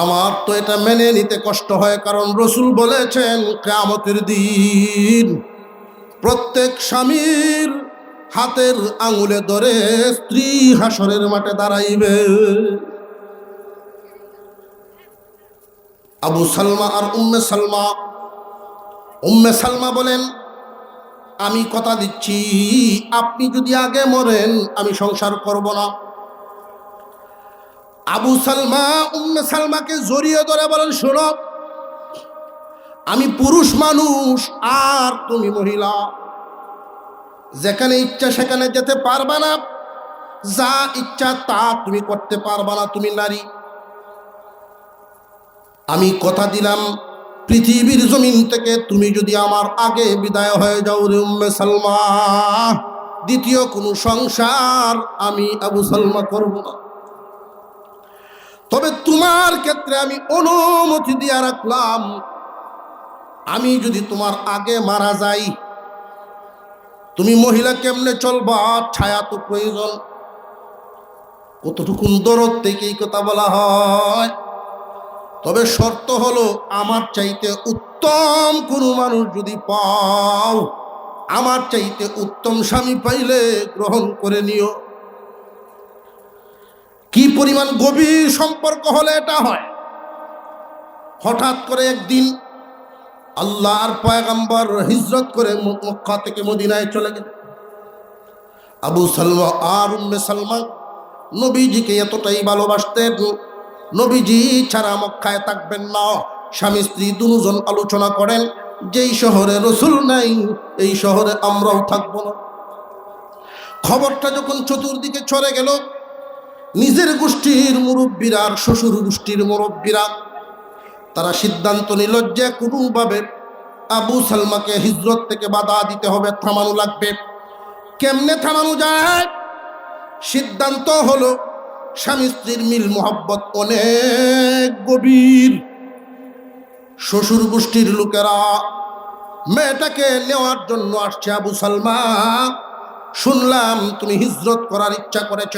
আমার তো এটা মেনে নিতে কষ্ট হয়, কারণ রাসূল বলেছেন কিয়ামতের দিন প্রত্যেক স্বামীর হাতের আঙুলে ধরে স্ত্রী হাসরের মাঠে দাঁড়াইবে। আবু সালমা আর উম্মে সালমা বলেন, আমি কথা দিচ্ছি আপনি যদি আগে মরেন আমি সংসার করব না। আবু সালমা উম্মে সালমাকে জড়িয়ে ধরে বলেন, শোনো, আমি পুরুষ মানুষ আর তুমি মহিলা, যেখানে ইচ্ছা সেখানে যেতে পারবা না, যা ইচ্ছা তা তুমি করতে পারবা না, তুমি নারী। আমি কথা দিলাম পৃথিবীর জমিন থেকে তুমি যদি আমার আগে বিদায় হয়ে যাও রে উম্মে সালমা, দ্বিতীয় কোনো সংসার আমি আবু সালমা করব না। তবে তোমার ক্ষেত্রে আমি অনুমতি দিয়ে রাখলাম, আমি যদি তোমার আগে মারা যাই, তুমি মহিলা কেমনে চলবা, ছায়া তো প্রয়োজন। কতটুকুন দরদ থেকে এই কথা বলা হয়। তবে শর্ত হলো, আমার চাইতে উত্তম কোনো মানুষ যদি পাও, আমার চাইতে উত্তম স্বামী পাইলে গ্রহণ করে নিও। কি পরিমাণ গভীর সম্পর্ক হলে এটা হয়। হঠাৎ করে একদিন আল্লাহর পয়গম্বর হিজরত করে মক্কা থেকে মদিনায় চলে গেল। আবু সালমা আর উম্মে সালমা নবীজিকে এতটাই ভালোবাসতেন, নবীজি ছাড়া মক্কায় থাকবেন না। স্বামী স্ত্রী দুজন আলোচনা করেন, যেই শহরে রাসূল নাই এই শহরে আমরাও থাকবো না। খবরটা যখন চতুর্দিকে ছড়ে গেল, নিজের গোষ্ঠীর মুরব্বীরা আর শ্বশুর গোষ্ঠীর মুরব্বীরা তারা সিদ্ধান্ত নিল যে কোনোভাবে আবু সালমাকে হিজরত থেকে বাধা দিতে হবে, থামানো লাগবে। কেমনে থামানো যায়? সিদ্ধান্ত হলো, স্বামী স্ত্রীর মিল মোহাব্বত অনেক গভীর। শ্বশুর গোষ্ঠীর লোকেরা মেয়েটাকে নেওয়ার জন্য আসছে। আবু সালমা, শুনলাম তুমি হিজরত করার ইচ্ছা করেছ,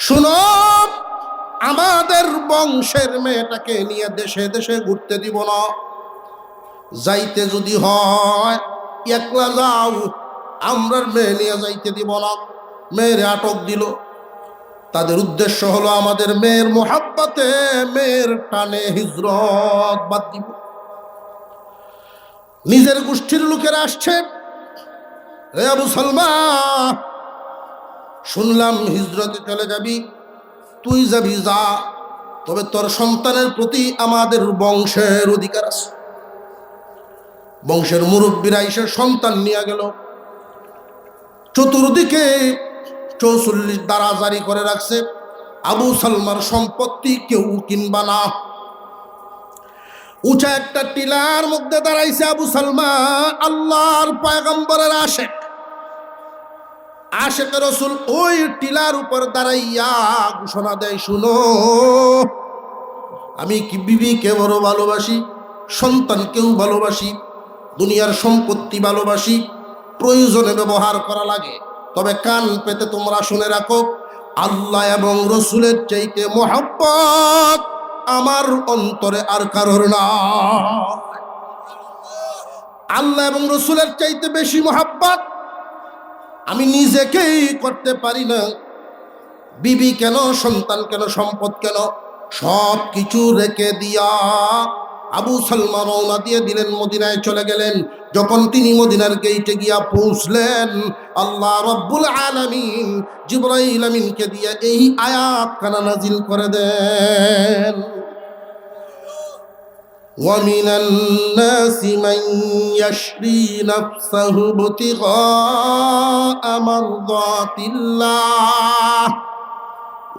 শুনো, আমাদের বংশের মেয়েটাকে নিয়ে দেশে দেশে ঘুরতে দিব না। যাইতে যদি হয় একলা যাও, আমরা মেয়ে নিয়ে যাইতে দিব না। মেয়ের আটক দিল। তাদের উদ্দেশ্য হলো আমাদের মেয়ের মোহাব্বতে, মেয়ের টানে হিজরত বাদ দিব। নিজের গোষ্ঠীর লোকেরা আসছে, রে আবু সালমা, শুনলাম হিজরতে চলে যাবি, তুই যাবি যা, তবে তোর সন্তানের প্রতি আমাদের বংশের অধিকার আছে। বংশের মুরব্বীরা এসে সন্তান নিয়ে গেল। চতুর্দিকে ৪৪ দ্বারা জারি করে রাখছে, আবু সালমার সম্পত্তি কেউ কিনবা না। উঁচা একটা টিলার মধ্যে দাঁড়াইছে আবু সালমা, আল্লাহর পয়গম্বরের আশেক রাসূল ওই টিলার উপর দাঁড়াইয়া ঘোষণা দেয়, শুনো, আমি কি বিবিকে বড় ভালোবাসি, সন্তানকেও ভালোবাসি, দুনিয়ার সম্পত্তি ভালোবাসি, প্রয়োজনে ব্যবহার করা লাগে। তবে কান পেতে তোমরা শুনে রাখো, আল্লাহ এবং রসুলের চাইতে মোহাব্বত আমার অন্তরে আর কারোর না। আল্লাহ এবং রসুলের চাইতে বেশি মোহাব্বত আমি নিজেকেই করতে পারি না। বিবি কেন, সন্তান কেন, সম্পদ কেন, সব কিছু রেখে দিয়া আবু সালমা রওনা দিয়ে দিলেন, মদিনায় চলে গেলেন। যখন তিনি মদিনার গেইটে গিয়া পৌঁছলেন, আল্লাহ রাব্বুল আলামিন জিবরাইল আমিনকে দিয়ে এই আয়াত কানা নাজিল করে দেন, وَمِنَ النَّاسِ مَن يَشْرِي نَفْسَهُ ابْتِغَاءَ مَرْضَاتِ اللَّهِ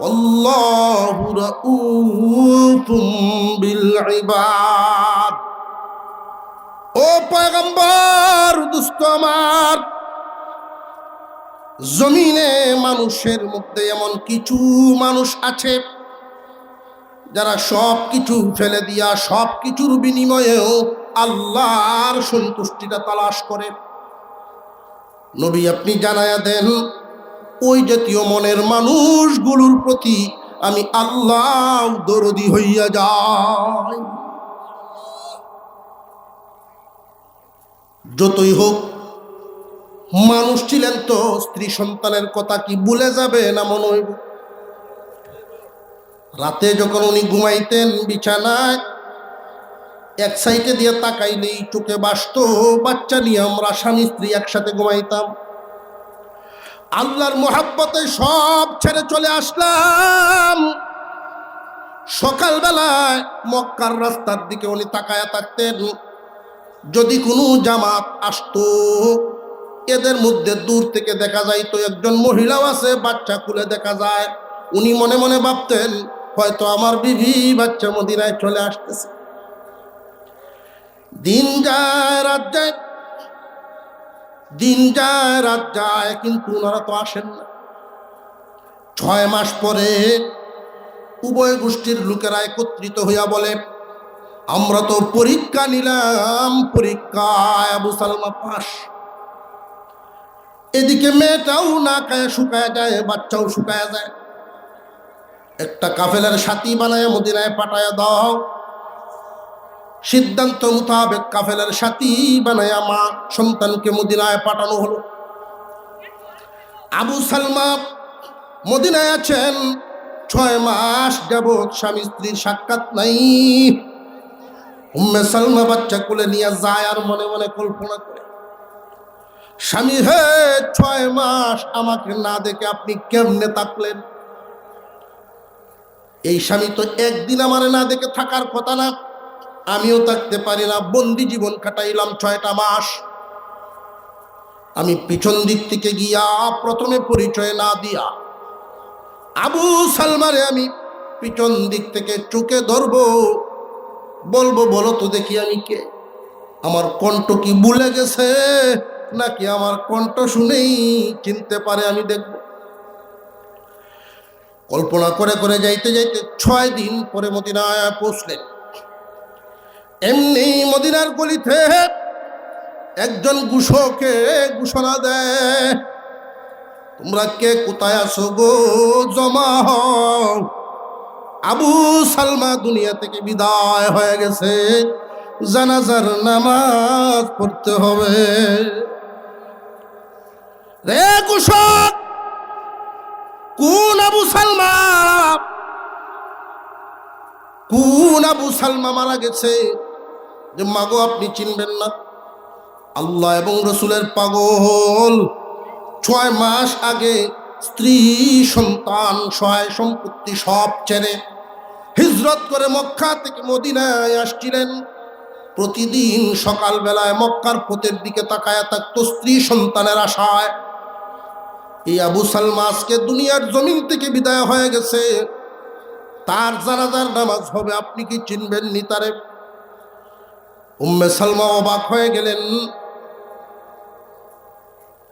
وَاللَّهُ رَءُوفٌ بِالْعِبَادِ। ও পয়গম্বর, দোস্ত আমার, জমিনে মানুষের মধ্যে এমন কিছু মানুষ আছে যারা সব কিছু ফেলে দিয়া সব কিছুর বিনিময়েও আল্লাহর সন্তুষ্টিটা তালাশ করে। নবী আপনি জানায়া দেন, ওই জাতীয় মনের মানুষগুলোর প্রতি আমি আল্লাহ দরদি হইয়া যাই। যতই হোক মানুষ ছিলেন তো, স্ত্রী সন্তানের কথা কি ভুলে যাবে না মনে হইব? রাতে যখন উনি ঘুমাইতেন বিছানায়, এক সাইডে দিয়ে তাকাইলেই চোখে বাসতো বাচ্চা নিয়ে আমরা স্বামী স্ত্রী একসাথে ঘুমাইতাম। আল্লাহর মোহাব্বতে সব ছেড়ে চলে আসলাম। সকালবেলায় মক্কার রাস্তার দিকে উনি তাকায়া থাকতেন। যদি কোনো জামাত আসতো, এদের মধ্যে দূর থেকে দেখা যাইতো একজন মহিলাও আছে, বাচ্চা খুলে দেখা যায়। উনি মনে মনে ভাবতেন, হয়তো আমার বিবি বাচ্চা মদিনায় চলে আসতেছে। দিন যায় রাত যায়, দিন যায় রাত যায়, কিন্তু ওনারা তো আসেন না। 6 মাস পরে উভয় গোষ্ঠীর লোকেরা একত্রিত হইয়া বলে, আমরা তো পরীক্ষা নিলাম, পরীক্ষায় আবু সালমা পাস। এদিকে মেয়েটাও না খায় শুকায় যায়, বাচ্চাও শুকায় যায়। একটা কাফেলার সাথী বানায় মদিনায় পাঠায় দাও। সিদ্ধান্ত মোতাবেক কাফেলার সাথী বানায় মা সন্তানকে মদিনায় পাঠানো হলো। আবু সালমা মদিনায় আছেন, 6 মাস যাবৎ স্বামী স্ত্রীর সাক্ষাৎ নাই। উম্মে সালমা বাচ্চা কোলে নিয়ে যায় আর মনে মনে কল্পনা করে, স্বামী হে, 6 মাস আমাকে না দেখে আপনি কেমনে থাকলেন? এই স্বামী তো একদিন আমারে না দেখে থাকার কথা না। আমিও থাকতে পারি না, বন্দি জীবন কাটাইলাম 6টা মাস। আমি পিছন দিক থেকে গিয়া প্রথমে পরিচয় না দিয়া আবু সালমারে আমি পিছন দিক থেকে চোখে ধরবো, বলবো, বলো তো দেখি আমি কে? আমার কণ্ঠ কি ভুলে গেছে নাকি আমার কণ্ঠ শুনেই চিনতে পারে? আমি দেখব। কল্পনা করে করে যাইতে যাইতে 6 দিন পরে মদিনায় পৌঁছলেন। এমনি মদিনার গলিতে একজন ঘোষকে ঘোষণা দেয়, তোমরা কে কোথায় আছো গো, জমা হও। আবু সালমা দুনিয়া থেকে বিদায় হয়ে গেছে, জানাজার নামাজ পড়তে হবে। রে ঘোষক, কোন আবু সালমা? কোন আবু সালমা মারা গেছে? যে মাগো আপনি চিনবেন না? আল্লাহ এবং রসুলের পাগল 6 মাস আগে স্ত্রী সন্তান সহায় সম্পত্তি সব ছেড়ে হিজরত করে মক্কা থেকে মদিনায় আসছিলেন। প্রতিদিন সকালবেলায় মক্কার পথের দিকে তাকায়া থাকতো স্ত্রী সন্তানের আশায়। এই আবু সালমা আজকে দুনিয়ার জমিন থেকে বিদায় হয়ে গেছে, তার জানাজার নামাজ হবে, আপনি কি চিনবেন নি তারে? উম্মে সালমা অবাক হয়ে গেলেন,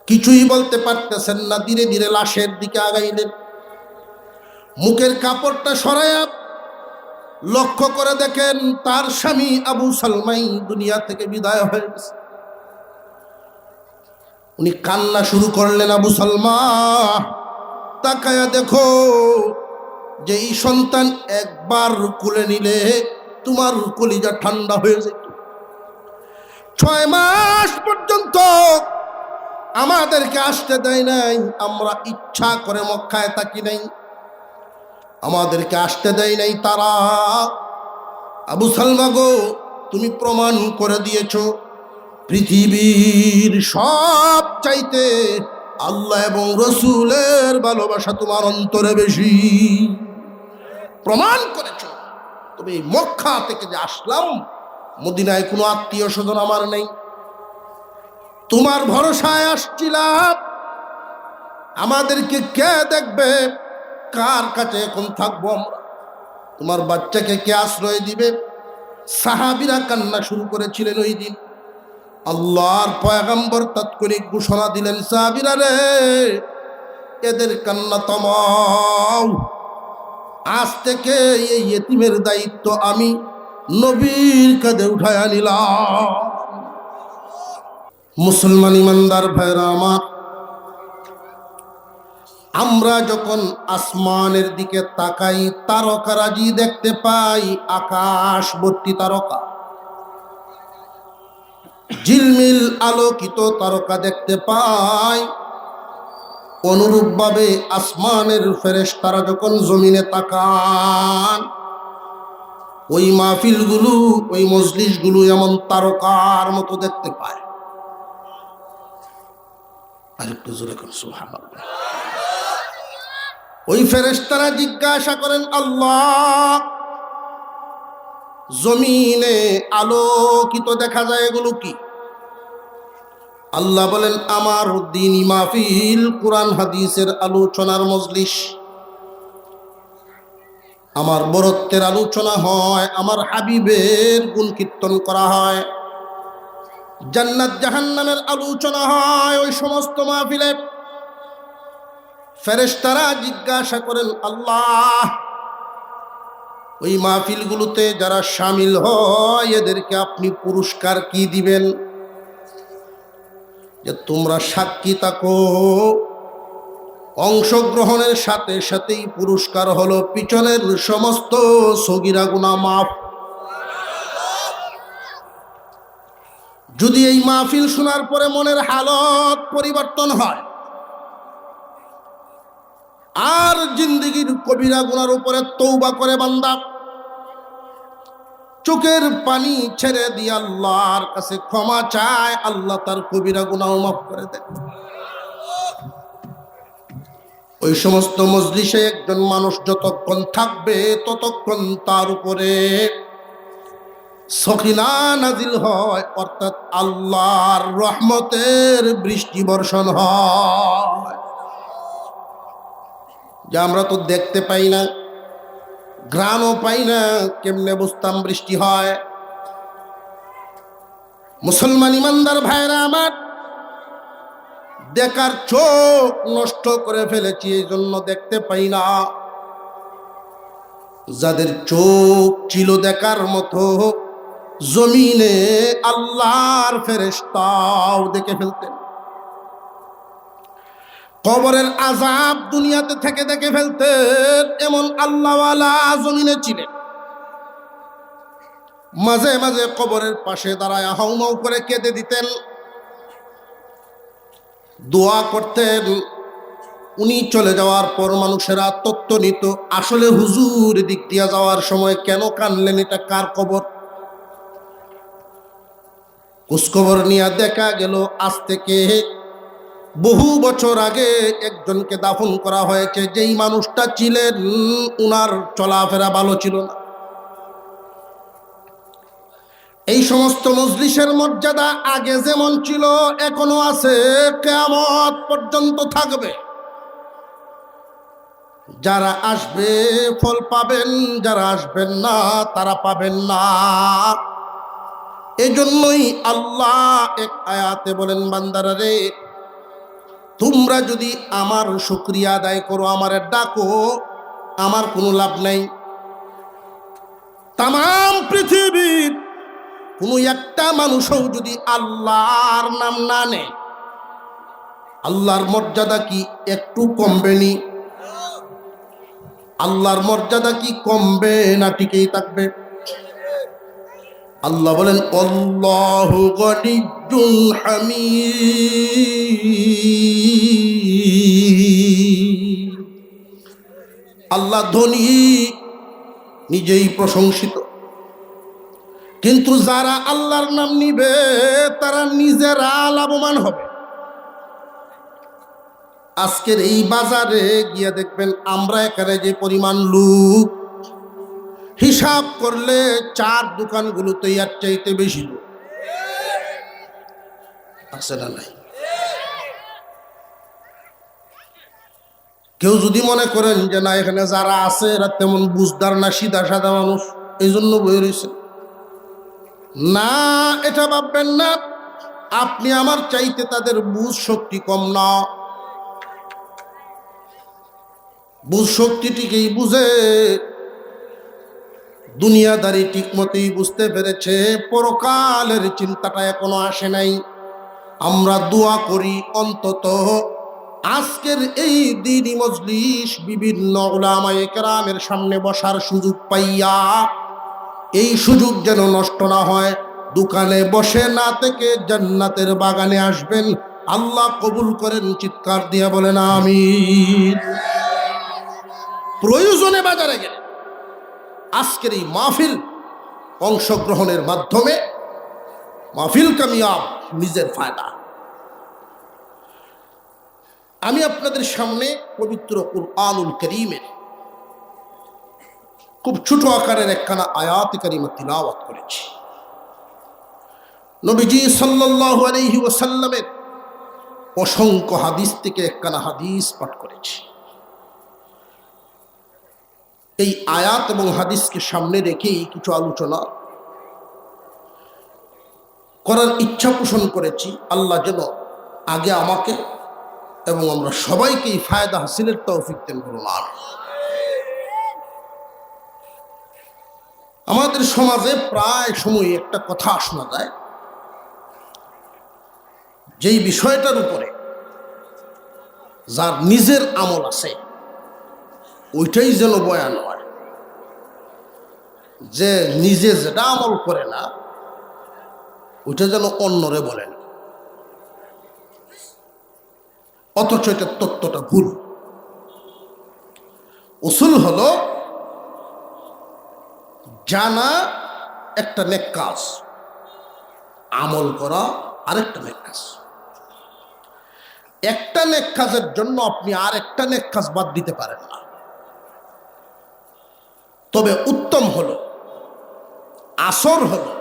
কিছুই বলতে পারতেছেন না। ধীরে ধীরে লাশের দিকে আগাইলেন। মুখের কাপড়টা সরায়া লক্ষ্য করে দেখেন তার স্বামী আবু সালমাই দুনিয়া থেকে বিদায় হয়ে গেছে। উনি কান্না শুরু করলেন, আবু সালমা তাকায়া দেখো যে এই সন্তান একবার কোলে নিলে তোমার কলিজা ঠান্ডা হয়ে যেত। 6 মাস পর্যন্ত আমাদেরকে আসতে দেয় নাই, আমরা ইচ্ছা করে মক্কায় থাকি নাই, আমাদেরকে আসতে দেয় নাই তারা। আবু সালমা গো, তুমি প্রমাণ করে দিয়েছ পৃথিবীর সব চাইতে আল্লাহ এবং রসুলের ভালোবাসা তোমার অন্তরে বেশি। প্রমাণ করেছ। তবে এই মক্কা থেকে যে আসলাম, মদিনায় কোনো আত্মীয় স্বজন আমার নেই, তোমার ভরসায় আসছিলাম। আমাদেরকে কে দেখবে? কার কাছে এখন থাকবো আমরা? তোমার বাচ্চাকে কে আশ্রয় দিবে? সাহাবীরা কান্না শুরু করেছিলেন ওই দিন। আল্লাহর পয়গম্বর তাৎক্ষণিক ঘোষণা দিলেন, সাহাবীরা রে, এদের কান্না থামাও। আজ থেকে এই ইতিমের দায়িত্ব আমি নবীর কাঁধে উঠায়া নিলাম। মুসলমান ইমানদার ভাইরা আমার, আমরা যখন আসমানের দিকে তাকাই তারকারাজি দেখতে পাই, আকাশ ভর্তি তারকা, ঝিলমিল আলোকিত তারকা দেখতে পাই। অনুরূপভাবে আসমানের ফেরেশতারা যখন জমিনে তাকান, ওই মাহফিলগুলো, ওই মজলিসগুলো এমন তারকার মতো দেখতে পায়। আরেকটু জোরে কর সুবহানাল্লাহ। ওই ফেরেশতারা জিজ্ঞাসা করেন, আল্লাহ, জমিনে আলোকিত দেখা যায়, এগুলো কি? আল্লাহ বলেন, আমার দ্বীনি মাহফিল, কুরআন হাদিসের আলোচনার মজলিস। আমার বরত্বের আলোচনা হয়, আমার হাবিবের গুণ কীর্তন করা হয়, জান্নাত জাহান্নামের আলোচনা হয়। ওই সমস্ত মাহফিলে ফেরেশতারা জিজ্ঞাসা করেন, আল্লাহ, ওই মাহফিলগুলোতে যারা শামিল হয় এদেরকে আপনি পুরস্কার কি দিবেন? যে তোমরা সাক্ষী থাকো, অংশগ্রহণের সাথে সাথেই পুরস্কার হলো পিছনের সমস্ত সগীরা গুনাহ মাফ। যদি এই মাহফিল শোনার পরে মনের হালত পরিবর্তন হয় আর জিন্দেগির কবিরা গুনার উপরে তওবা করে বান্দা চোখের পানি ছেড়ে দিয়ে আল্লাহর কাছে ক্ষমা চায়, আল্লাহ তার কবিরা গুনাহ মাফ করে দেন। ওই সমস্ত মজলিসে একজন মানুষ যতক্ষণ থাকবে ততক্ষণ তার উপরে সখিনা নাজিল হয়, অর্থাৎ আল্লাহর রহমতের বৃষ্টি বর্ষণ হয়। যা আমরা তো দেখতে পাই না, ঘ্রাণও পাই না, কেমনে বুঝতাম বৃষ্টি হয়? মুসলমান ইমানদার ভাইরা আমার, দেখার চোখ নষ্ট করে ফেলেছি, এই জন্য দেখতে পাই না। যাদের চোখ ছিল দেখার মতো, জমিনে আল্লাহর ফেরেশতাও দেখে ফেলতেন। কবরের আযাব দুনিয়াতে থেকে দেখে ফেলতেন, এমন আল্লাহওয়ালা জমিনে ছিলেন। মাঝে মাঝে কবরের পাশে দাঁড়ায় হাউমাউ করে কেঁদে দিতেন, দোয়া করতেন। উনি চলে যাওয়ার পর মানুষেরা তত্ত্ব নিত, আসলে হুজুর দিক দিয়া যাওয়ার সময় কেন কানলেন, এটা কার কবর? খোঁজখবর নিয়ে দেখা গেল আজ থেকে বহু বছর আগে একজনকে দাফন করা হয়েছে, যেই মানুষটা ছিলেন উনার চলাফেরা ভালো ছিল না। এই সমস্ত মজলিসের মর্যাদা আগে যেমন ছিল এখনো আছে, কিয়ামত পর্যন্ত থাকবে। যারা আসবে ফল পাবেন, যারা আসবেন না তারা পাবেন না। এজন্যই আল্লাহ এক আয়াতে বলেন, বান্দারা রে, তোমরা যদি আমার শুকরিয়া আদায় করো, আমারে ডাকো, আমার কোনো লাভ নাই। তাম পৃথিবীর কোনো একটা মানুষও যদি আল্লাহর নাম না নেয়, আল্লাহর মর্যাদা কি একটু কমবে নি? আল্লাহর মর্যাদা কি কমবে না টিকেই থাকবে? আল্লাহ বলেন, আল্লাহু গনিয়্যুন হামিদ। আল্লাহ ধনী, নিজেই প্রশংসিত। কিন্তু যারা আল্লাহর নাম নিবে তারা নিজেরা লাভবান হবে। আজকের এই বাজারে গিয়ে দেখবেন, আমরা এখানে যে পরিমাণ লোক, হিসাব করলে চার দোকানগুলোতে এর চাইতে বেশি লোক আছে না নাই? কেউ যদি মনে করেন যে না, এখানে যারা আছে এরা তেমন বুঝদার না, সিধা সাদা মানুষ, এই জন্য বয়ে রয়েছে, না, এটা ভাববেন না। আপনি আমার চাইতে তাদের বুঝ শক্তি কম না। বুঝ শক্তিটিকেই বুঝে, দুনিয়াদারি ঠিক মতোই বুঝতে পেরেছে, পরকালের চিন্তাটা এখনো আসে নাই। আমরা দোয়া করি অন্তত আজকের এই দ্বীনি মজলিস বিভিন্ন উলামায়ে কেরামের সামনে বসার সুযোগ পাইয়া এই সুযোগ যেন নষ্ট না হয়। দোকানে বসে না থেকে জান্নাতের বাগানে আসবেন, আল্লাহ কবুল করেন। চিৎকার দিয়ে বলেন আমিন। প্রয়োজনে বাজারে গেলে আজকের এই মাহফিল অংশগ্রহণের মাধ্যমে মাহফিল কামিয়াব, নিজের ফায়দা। আমি আপনাদের সামনে পবিত্র কুরআনুল কারীমের খুব ছোট আকারের একখানা আয়াত কারিমা তিলাওয়াত করেছি। নবীজি সাল্লাল্লাহু আলাইহি ওয়াসাল্লামের অসংখ্য হাদিস থেকে একখানা হাদিস পাঠ করেছি। এই আয়াত এবং হাদিসকে সামনে রেখেই কিছু আলোচনা করার ইচ্ছা পোষণ করেছি। আল্লাহ যেন আগে আমাকে এবং আমরা সবাইকে এই ফায়দা হাসিলের তৌফিক দেন বলুন আমিন। আমাদের সমাজে প্রায় সময় একটা কথা শোনা যায়, যেই বিষয়টার উপরে যার নিজের আমল আছে ওইটাই যেন বয়ান হয়, যে নিজে যেটা আমল করে না ওইটা যেন অন্যরে বলেন, অথচ এটার তত্ত্বটা ভুল। উসুল হলো জানা একটা নেক কাজ, আমল করা আরেকটা নেক কাজ। একটা নেক কাজের জন্য আপনি আর একটা নেক কাজ বাদ দিতে পারেন না। তবে উত্তম হলো, আসর হলো,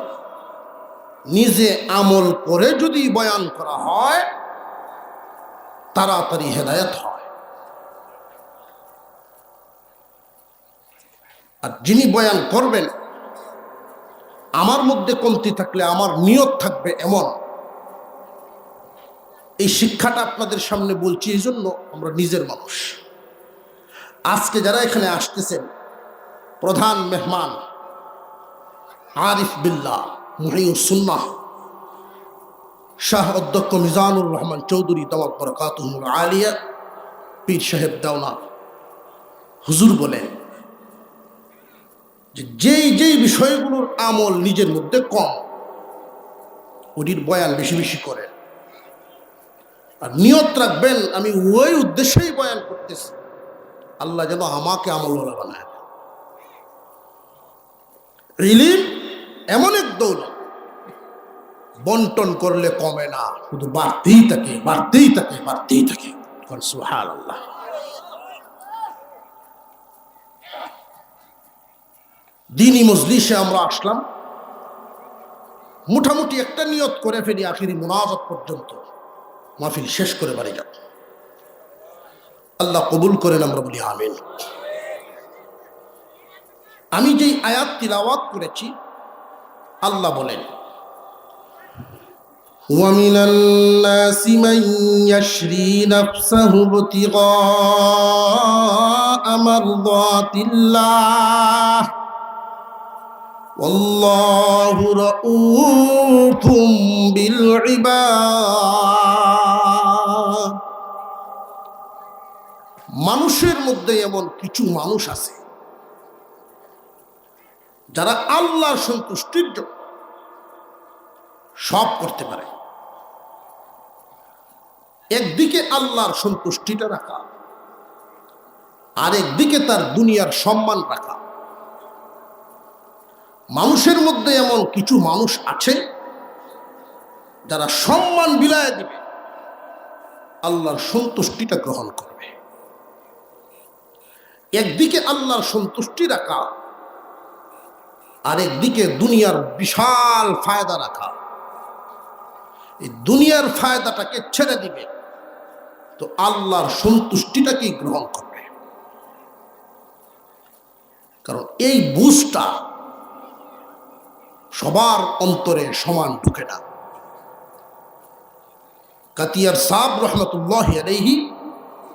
নিজে আমল করে যদি বয়ান করা হয় তাড়াতাড়ি হেদায়েত হয়। আর যিনি বয়ান করবেন আমার মধ্যে কমতি থাকলে আমার নিয়ত থাকবে এমন, এই শিক্ষাটা আপনাদের সামনে বলছি। এই জন্য আমরা নিজের মানুষ। আজকে যারা এখানে আসতেছেন, প্রধান মেহমান আরিফ বিল্লাহ মুহিউস সুন্নাহ শাহ অধ্যক্ষ মিজানুর রহমান চৌধুরী দাওয়াত বরকাতুহুল আলিয়া পীর সাহেব দেওনা হুজুর বলেন যে যেই যেই বিষয়গুলোর আমল নিজের মধ্যে কম, ওটির বয়ান বেশি বেশি করেন। আর নিয়ত রাখবেন আমি ওই উদ্দেশ্যেই বয়ান করতেছি, আল্লাহ যেন আমাকে আমলওয়ালা বানায়। ইলম এমন এক দৌলত, বন্টন করলে কমে না, শুধু বাড়তেই থাকে, বাড়তেই থাকে, বাড়তেই থাকে। সুবহানাল্লাহ। দ্বীনি মজলিসে আমরা আসলাম, মোটামুটি একটা নিয়ত করে ফেলি আখিরি মুনাজাত পর্যন্ত, মাহফিল শেষ করে বাড়ি যাব। আল্লাহ কবুল করেন, আমরা বলি আমিন। আমি যেই আয়াত তিলাওয়াত করেছি, আল্লাহ বলেন وَمِنَ النَّاسِ مَن يَشْرِي نَفْسَهُ ابْتِغَاءَ مَرْضَاتِ اللَّهِ وَاللَّهُ رَءُوفٌ بِالْعِبَادِ। মানুষের মধ্যে এমন কিছু মানুষ আছে যারা আল্লাহর সন্তুষ্টির জন্য সব করতে পারে। একদিকে আল্লাহর সন্তুষ্টিটা রাখা, আর একদিকে তার দুনিয়ার সম্মান রাখা। মানুষের মধ্যে এমন কিছু মানুষ আছে যারা সম্মান বিলায় দিবে, আল্লাহর সন্তুষ্টিটা গ্রহণ করবে। একদিকে আল্লাহর সন্তুষ্টি রাখা, আর একদিকে দুনিয়ার বিশাল ফায়দা রাখা। এই দুনিয়ার ফায়দাটাকে ছেড়ে দিবে তো আল্লাহর সন্তুষ্টিটাকেই গ্রহণ করবে। কারণ এই বুঝটা সবার অন্তরে সমান ঢুকে না। কাতিয়ার সাহেব রহমতুল্লাহি আলাইহি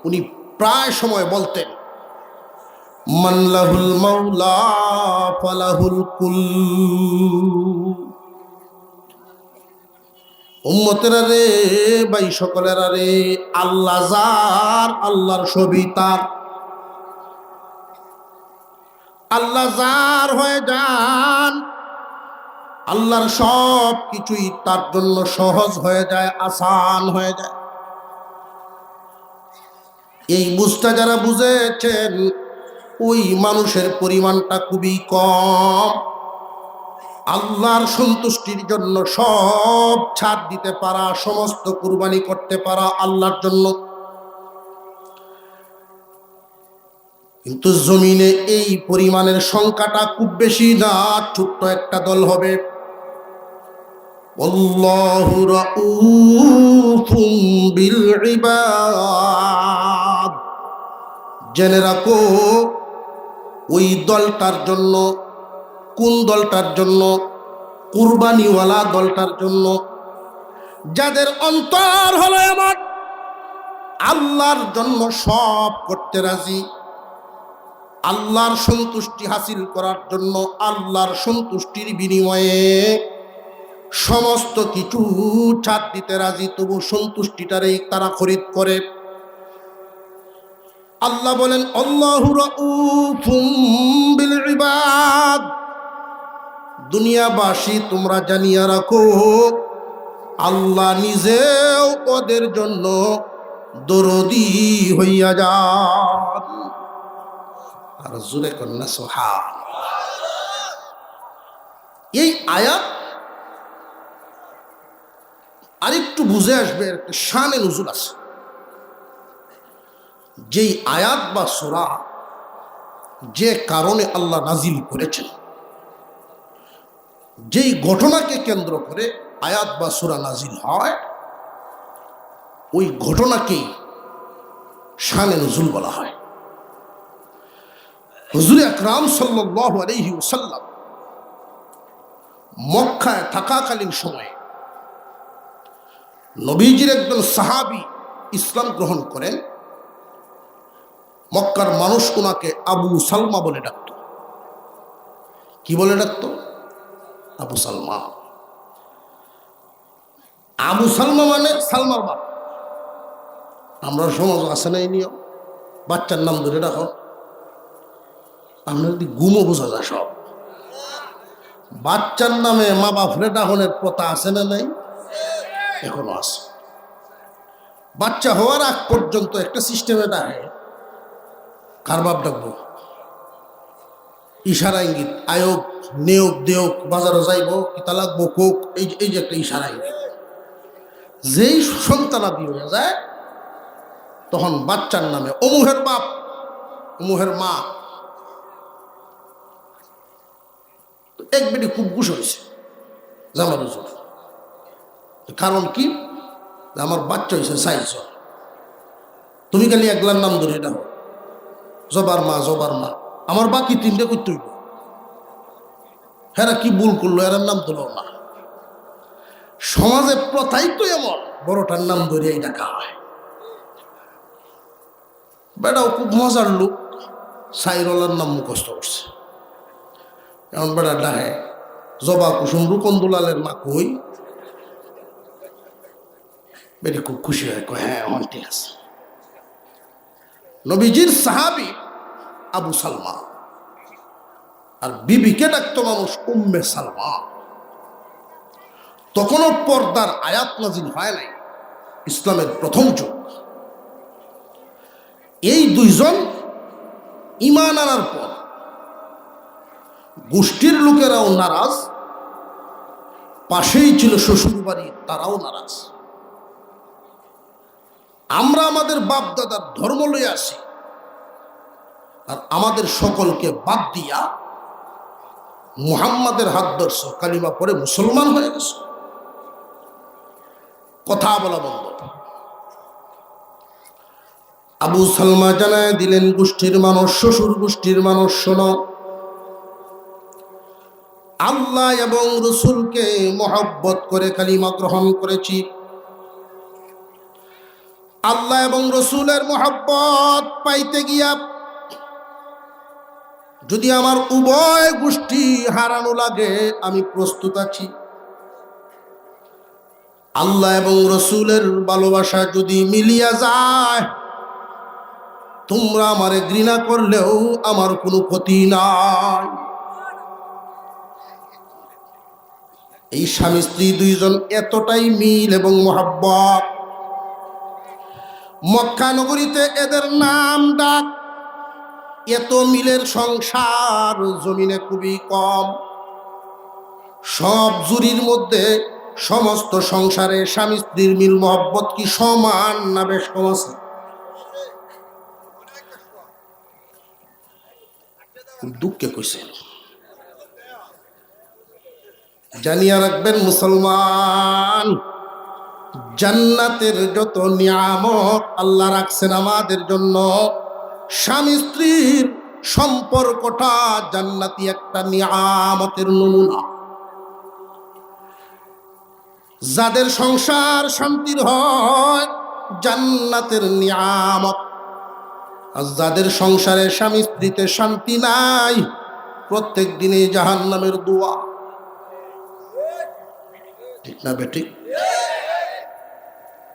উনি প্রায় সময় বলতেন, মান লাহুল মাওলা ফালাহুল কুল। উম্মতেরা রে, ভাই সকলেরা রে, আল্লাহ যার, আল্লাহর ছবি তার। আল্লাহ যার হয়ে যান, আল্লাহর সব কিছুই তার জন্য সহজ হয়ে যায়, আসান হয়ে যায়। এই বুঝটা যারা বুঝেছেন, ওই মানুষের পরিমাণটা খুবই কম। আল্লাহর সন্তুষ্টির জন্য সব ছাড় দিতে পারা, সমস্ত কুরবানি করতে পারা আল্লাহর জন্য। কিন্তু জমিনে এই পরিমাণের সংখ্যাটা খুব বেশি না, ছোট্ট একটা দল হবে। আল্লাহু রাউফুম বিল ইবাদ। জেনে রাখো, ওই দলটার জন্য, কোন দলটার জন্য? কুরবানিওয়ালা দলটার জন্য, যাদের অন্তর হলো এমন, আল্লাহর জন্য সব করতে রাজি, আল্লাহর সন্তুষ্টি হাসিল করার জন্য, আল্লাহর সন্তুষ্টির বিনিময়ে সমস্ত কিছু ছাড় দিতে রাজি, তবু সন্তুষ্টিটারেই তারা খরিদ করে। আল্লাহ বলেন, আল্লাহু রাউফুম বিল ইবাদ। দুনিয়াবাসী তোমরা জানিয়া রাখো, আল্লাহ নিজেও ওদের জন্য দরদি হইয়া যান। আর জোরে কন্যা সুবহানাল্লাহ। এই আয়াত আরেকটু বুঝে আসবে, একটা শানে নুজুল আছে। যেই আয়াত বা সূরা যে কারণে আল্লাহ নাজিল করেছেন, যেই ঘটনাকে কেন্দ্র করে আয়াত বা সূরা নাজিল হয়, ওই ঘটনাকেই শানে নুজুল বলা হয়। হুজুর আকরাম সাল্লাল্লাহু আলাইহি ওয়াসাল্লাম মক্কায় থাকাকালীন সময়ে নবীজির একজন সাহাবী ইসলাম গ্রহণ করেন। মক্কার মানুষ ওনাকে আবু সালমা বলে ডাকত। কি বলে ডাকত? আবু সালমা। আবু সালমা মানে সালমার বাপ। আমরা সমাজ আছে না এই নিয়ম, বাচ্চার নাম ধরে রাখো। আপনার যদি গুমও বোঝা যায় সব। বাচ্চার নামে মা বাপরে ডাকনের প্রথা আছে না নাই? এখনো আছে। বাচ্চা হওয়ার আগ পর্যন্ত একটা সিস্টেমে ডাকে, কার বাপ ডাকবো, ইশারা ইঙ্গিত, আয়োগ নেওক দেওক, বাজারে যাইব, কিতা লাগবো কোক, এই যে একটা ইশারা ইঙ্গিত। যেই সন্তানাদি হয়ে যায়, তখন বাচ্চার নামে অমুহের বাপ, অমুহের মা। এক বেটি খুব গুছ হয়েছে জামার হুজুর। কারণ কি? আমার বাচ্চা হয়েছে 4 জন, তুমি খালি একলার নাম ধরে ডাকো, জবার মা জবার মা। আমার বাকি 3টে করতে হইব। হেরা কি ভুল করলো, এরার নাম তোলো না। সমাজে প্রথাই তো এমন, বড়টার নাম ধরিয়াই ডাকা হয়। বেটাও খুব মজার লোক, সাইরলার নাম মুখস্থ করছে। এমন বেটা ডাহে, জবা কুসুম রূপন দুলালের মা কই? বেটি খুব খুশি হয়, কয় হ্যাঁ আমার ঠিক আছে। নবীজির সাহাবী আবু সালমা, আর বিবিকে ডাকতো মানুষ উম্মে সালমা। তখনও পর্দার আয়াত নাজিল হয় নাই, ইসলামের প্রথম যুগ। এই 2 জন ঈমান আনার পর গোষ্ঠীর লোকেরাও নারাজ, পাশেই ছিল শ্বশুর বাড়ি, তারাও নারাজ। আমরা আমাদের বাপ দাদার ধর্ম লইয়া আসি, আর আমাদের সকলকে বাদ দিয়া মুহাম্মাদের হাত ধরছ, কালিমা পরে মুসলমান হয়ে গেছ, কথা বলা বন্ধ। আবু সালমা জানায় দিলেন, গোষ্ঠীর মানুষ, শ্বশুর গোষ্ঠীর মানুষ, শোনো, আল্লাহ এবং রসুলকে মহব্বত করে কালিমা গ্রহণ করেছি। আল্লাহ এবং রসুলের মহব্বত পাইতে গিয়া যদি আমার উভয় গোষ্ঠী হারানো লাগে, আমি প্রস্তুত আছি। আল্লাহ এবং রসুলের ভালোবাসা যদি মিলিয়া যায়, তোমরা আমারে ঘৃণা করলেও আমার কোনো ক্ষতি নাই। এই স্বামী স্ত্রী দুইজন এতটাই মিল এবং মহাব্বত, মক্কা নগরীতে এদের নাম ডাক। এত মিলের সংসার জমিনে খুবই কম। সব জুরির মধ্যে সমস্ত সংসারে স্বামী স্ত্রীর মিল মহব্বত কি সমান না বেশ কম আছে? খুব দুঃখে কইছে। জানিয়া রাখবেন মুসলমান, জান্নাতের যত নিয়ামত আল্লাহ রাখছেন আমাদের জন্য, স্বামী স্ত্রীর সম্পর্কটা জান্নাতি একটা নিয়ামতের নমুনা। যাদের সংসার শান্তির হয় জান্নাতের নিয়ামত, আর যাদের সংসারে স্বামী স্ত্রীতে শান্তি নাই প্রত্যেক দিনে জাহান্নামের দোয়া। ঠিক না বেঠিক?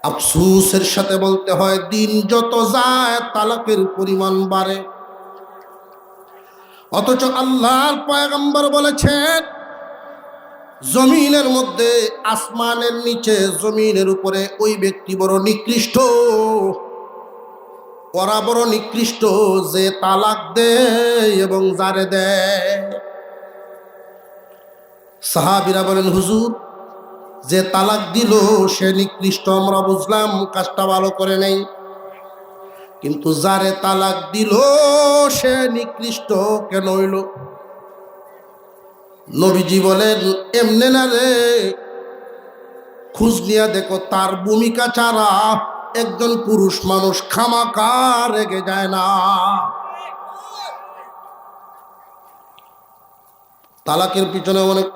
আফসোসের সাথে বলতে হয়, দিন যত যায় তালাকের পরিমাণ বাড়ে। অথচ আল্লাহর পয়গম্বর বলেছেন, জমিনের মধ্যে, আসমানের নিচে, জমিনের উপরে ওই ব্যক্তি বড় নিকৃষ্ট, ওরা বড় নিকৃষ্ট যে তালাক দেয় এবং জারে দেয়। সাহাবীরা বলেন, হুজুর, যে তালাক দিল সে নিকৃষ্ট, আমরা বুঝলাম কাজটা ভালো করে নেই, কিন্তু যারে তালাক দিল সে নিকৃষ্ট কেন হইল? নবীজি বলেন, এমনে না রে, খোঁজ নিয়ে দেখো, তার ভূমিকা ছাড়া একজন পুরুষ মানুষ খামাখা রেগে যায় না। তালাকের পিছনে অনেক,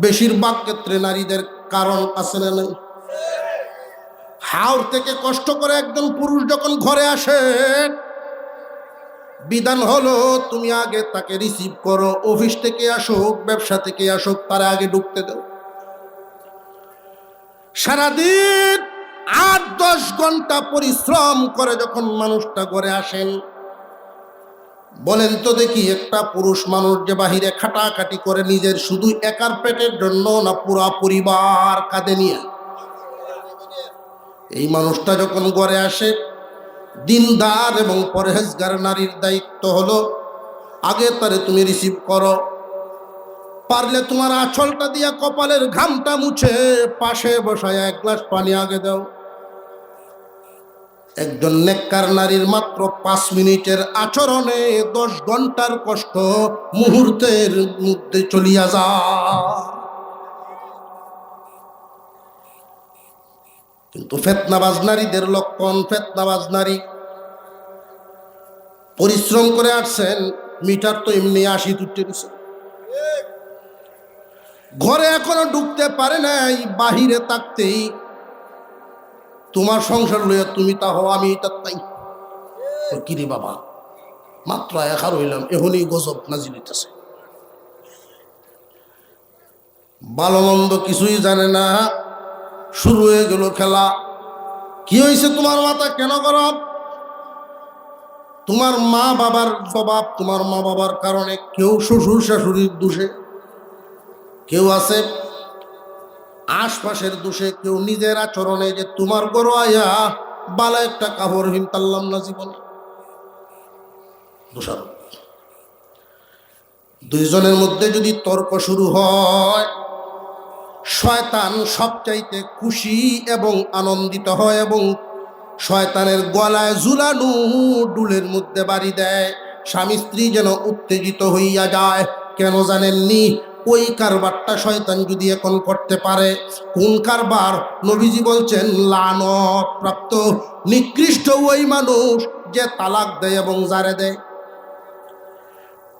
বেশিরভাগ ক্ষেত্রে নারীদের কারণ আছে না নাই? হাওর থেকে কষ্ট করে একজন পুরুষ যখন ঘরে আসে, বিধান হলো তুমি আগে তাকে রিসিভ করো, অফিস থেকে আসুক, ব্যবসা থেকে আসুক, তারা আগে ঢুকতে দাও। সারাদিন 8-10 ঘন্টা পরিশ্রম করে যখন মানুষটা ঘরে আসেন, বলেন তো দেখি, একটা পুরুষ মানুষ যে বাহিরে খাটাখাটি করে নিজের শুধু একার পেটের জন্য, না পুরা পরিবার কাঁধে নিয়ে, এই মানুষটা যখন ঘরে আসে, দিনদার এবং পরহেজগার নারীর দায়িত্ব হলো আগে তারে তুমি রিসিভ করো, পারলে তোমার আঁচলটা দিয়া কপালের ঘামটা মুছে পাশে বসায় 1 গ্লাস পানি আগে দাও। একজন নেককার নারীর মাত্র 5 মিনিটের আচরণে 10 ঘন্টার কষ্ট মুহূর্তের মধ্যে চলিয়া যায়। কিন্তু ফেতনাবাজ নারীদের লক্ষণ, ফেতনাবাজ নারী পরিশ্রম করে আসছেন, মিটার তো এমনি 80 তুটে দিছে, ঘরে এখনো ঢুকতে পারে নাই, বাহিরে থাকতেই তোমার সংসার লইয়া তুমি তা হও, আমি তা তাই। কিরে বাবা, মাত্র একা রইলাম, এখনই গজব নাজিল হইতেছে। ভালো মন্দ কিছুই জানে না, শুরু হয়ে গেল খেলা। কি হয়েছে তোমার মাথা কেন গরম? তোমার মা বাবার স্বভাব, তোমার মা বাবার কারণে, কেউ শ্বশুর শাশুড়ির দোষে, কেউ আছে আশপাশের দোষে, কেউ নিজের আচরণে, যে তোমার গরো আয়া বালা একটা কাপড় হিমতাল্লাম না জীবনে, দোষারোপ। দুইজনের মধ্যে যদি তর্ক শুরু হয়, শয়তান সবচাইতে খুশি এবং আনন্দিত হয় এবং শয়তানের গলায় ঝুলানো ডুলের মধ্যে বাড়ি দেয়। স্বামী স্ত্রী যেন উত্তেজিত হইয়া যায়। কেন জানেননি? ওই কারবারটা শয়তান যদি এখন করতে পারে। কোন কারবার? নবীজি বলছেন, লানত প্রাপ্ত নিকৃষ্ট ওই মানুষ যে তালাক দেয় এবং জারে দেয়।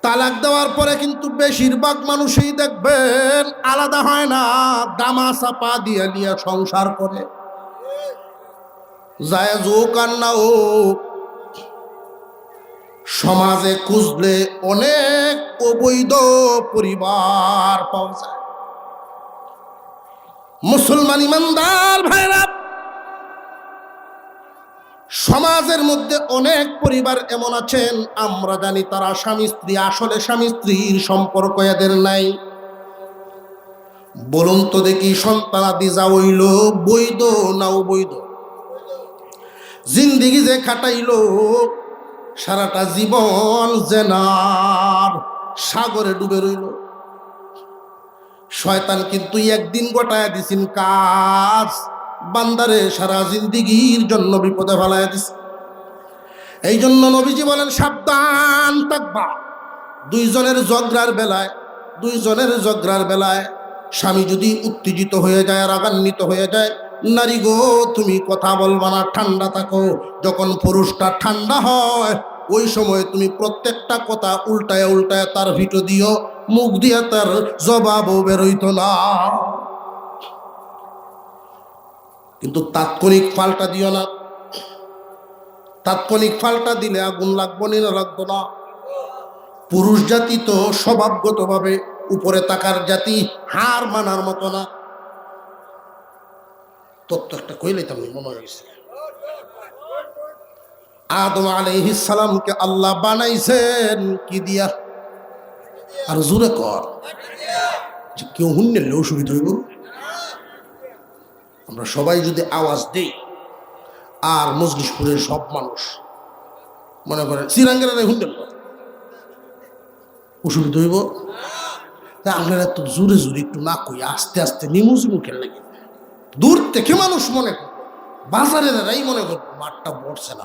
তালাক দেওয়ার পরে কিন্তু বেশিরভাগ মানুষই দেখবেন আলাদা হয় না, দামা চাপা দিয়ে নিয়ে সংসার করে। জায়েজ হোক আর না হোক, সমাজে খুঁজলে অনেক অবৈধ পরিবার পাওয়া যায়। মুসলমান ইমানদার ভাইরা, সমাজের মধ্যে অনেক পরিবার এমন আছেন আমরা জানি তারা স্বামী স্ত্রী, আসলে স্বামী স্ত্রীর সম্পর্ক এদের নাই। বলুন তো দেখি, সন্তানাদি যা হইল বৈধ না অবৈধ? জিন্দিগি যে খাটাইলো সারাটা জীবন জেনার সাগরে ডুবে রইল। শয়তান কিন্তু একদিন গোটায় দিছেন কাজ, বান্দারে সারা জিন্দিগির জন্য বিপদে ফেলায় দিছে। এই জন্য নবীজি বলেন সাবধান থাকবা দুইজনের ঝগড়ার বেলায় স্বামী যদি উত্তেজিত হয়ে যায়, রাগান্বিত হয়ে যায়, নারী গো তুমি কথা বলবা না, ঠান্ডা থাকো। যখন পুরুষটা ঠান্ডা হয় ওই সময় তুমি প্রত্যেকটা কথা উল্টায় উল্টায় তার ভিটো দিও, মুখ দিয়ে তার জবাবও বেরোইতো না। কিন্তু তাৎক্ষণিক পাল্টা দিও না। তাৎক্ষণিক পাল্টা দিলে আগুন লাগবো না, লাগতো না। পুরুষ জাতি তো স্বভাবগতভাবে উপরে তাকার জাতি, হার মানার মতো না। তত্ত্ব একটা কইলাইতাম মনে হয়েছে, আদম আলাইহিস সালামকে আল্লাহ বানাইছেন কি দিয়া? আর জোরে কর, কেউ হুন্নের অসুবিধা হইব? আমরা সবাই যদি আওয়াজ দেই আর মজলিশপুরের সব মানুষ মনে করেন শ্রীরাঙ্গের হুন্নের অসুবিধা হইব? তা আমরা এত জোরে জোরে একটু না কই, আস্তে আস্তে নিমুজি মুখের লাগে দূর থেকে মানুষ মনে করবে, বাজারের এরাই মনে করবে মাঠটা বড়ছে না,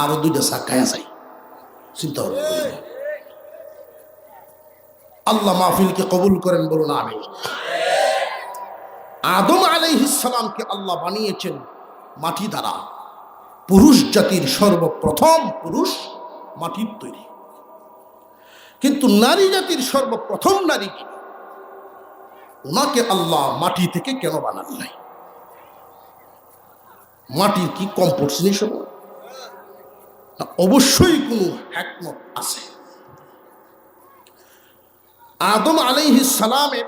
আরো দুইটা চাকায়া যাই। চিন্তা করবে। আল্লাহ মাহফিলকে কবুল করেন, বলুন আমিন। আদম আলাইহিস সালামকে আল্লাহ বানিয়েছেন মাটি দ্বারা। পুরুষ জাতির সর্বপ্রথম পুরুষ মাটির তৈরি, কিন্তু নারী জাতির সর্বপ্রথম নারী কি? ওনাকে আল্লাহ মাটি থেকে কেন বানান নাই? মাটির কি কম পড়ছে নি সময়? অবশ্যই কোনো হিকমত আছে। আদম আলাইহিস সালামের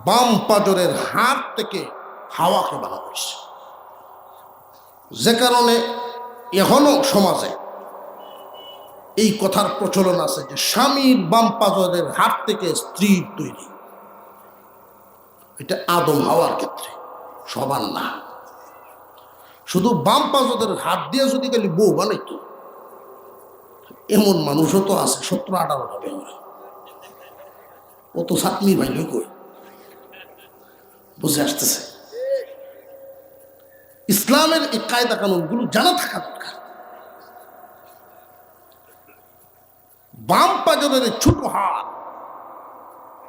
বাম পাজরের হাত থেকে হাওয়াকে বানানো হয়েছে, যে কারণে এখনো সমাজে এই কথার প্রচলন আছে যে স্বামীর বাম পাজরের হাত থেকে স্ত্রীর তৈরি। এটা আদম হাওয়ার ক্ষেত্রে, সবার না। শুধু বাম পাজরের হাত দিয়ে যদি খালি বউ বানাইতো, এমন মানুষও তো আছে 17-18টা বেহরে। ও তো সাতমি ভাই কই বুঝে আসতেছে। ইসলামের এই কায়দা কানুনগুলো জানা থাকা দরকার। বাম পাজরের ছোট হাত